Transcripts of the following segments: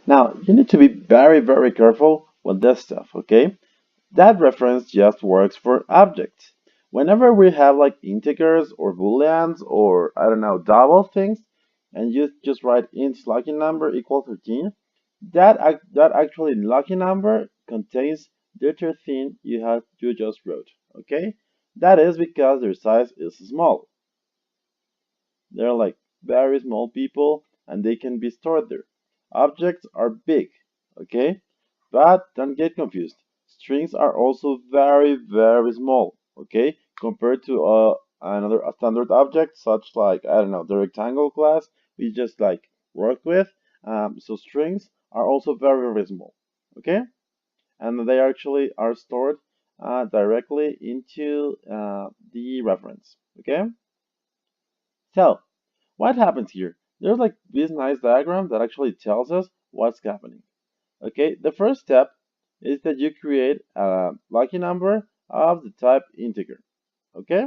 Now, you need to be very, very careful with this stuff, okay? That reference just works for objects. Whenever we have like integers or booleans or I don't know, double things, and you just write int lucky number equal 13, that actually lucky number contains the 13 you just wrote, okay? That is because their size is small. They're like very small people and they can be stored there. Objects are big, okay? But don't get confused. Strings are also very, very small, okay? Compared to a standard object, such like, I don't know, the rectangle class we just like work with. So strings are also very, very small, okay? And they actually are stored directly into the reference, okay? So, what happens here? There's like this nice diagram that actually tells us what's happening. Okay, the first step is that you create a lucky number of the type integer. Okay,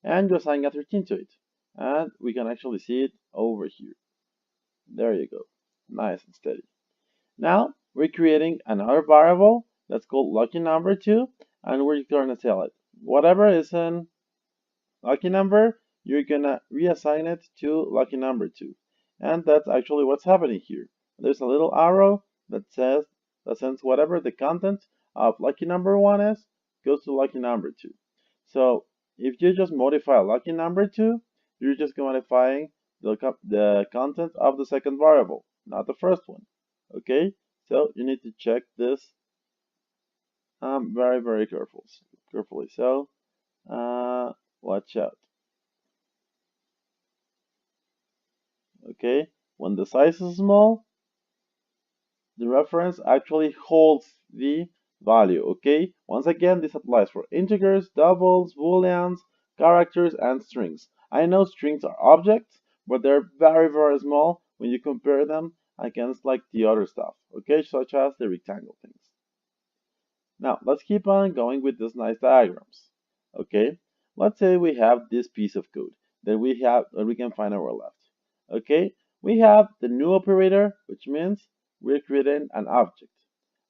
and you assign a 13 to it. And we can actually see it over here. There you go. Nice and steady. Now we're creating another variable that's called lucky number 2, and we're going to tell it whatever is an lucky number, you're gonna reassign it to lucky number 2. And that's actually what's happening here. There's a little arrow that sends whatever the content of lucky number 1 is, goes to lucky number 2. So if you just modify lucky number 2, you're just modifying the content of the second variable, not the first one. Okay? So you need to check this very, very carefully. So watch out. Okay, when the size is small, the reference actually holds the value. Okay, once again, this applies for integers, doubles, booleans, characters, and strings. I know strings are objects, but they're very, very small when you compare them against like the other stuff, okay, such as the rectangle things. Now, let's keep on going with these nice diagrams. Okay, let's say we have this piece of code that we can find on our left. Okay, we have the new operator, which means we're creating an object.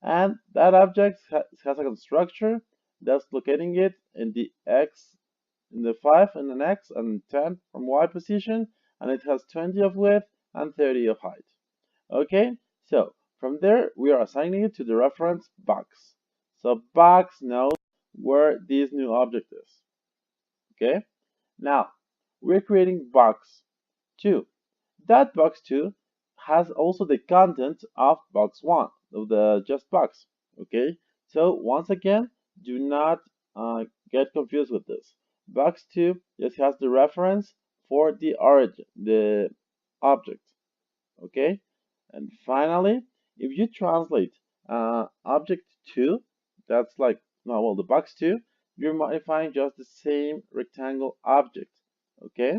And that object has a constructor that's locating it in the x, in the 5 and an x and 10 from y position, and it has 20 of width and 30 of height. Okay, so from there we are assigning it to the reference box. So box knows where this new object is. Okay, now we're creating box 2. That box 2 has also the content of box 1, of the just box. Okay, so once again, do not get confused with this. Box 2 just has the reference for the origin, the object. Okay, and finally, if you translate object 2, that's like, no, well, the box 2, you're modifying just the same rectangle object. Okay,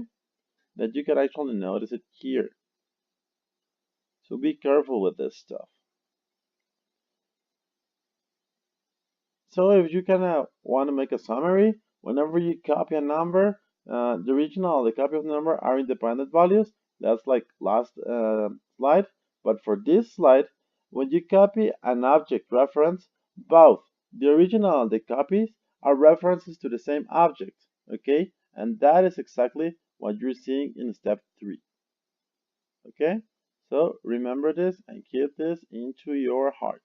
that you can actually notice it here. So be careful with this stuff. So if you kind of want to make a summary, whenever you copy a number, the original and the copy of the number are independent values. That's like last slide. But for this slide, when you copy an object reference, both the original and the copies are references to the same object. Okay? And that is exactly what you're seeing in step 3. Okay? So remember this and keep this into your heart.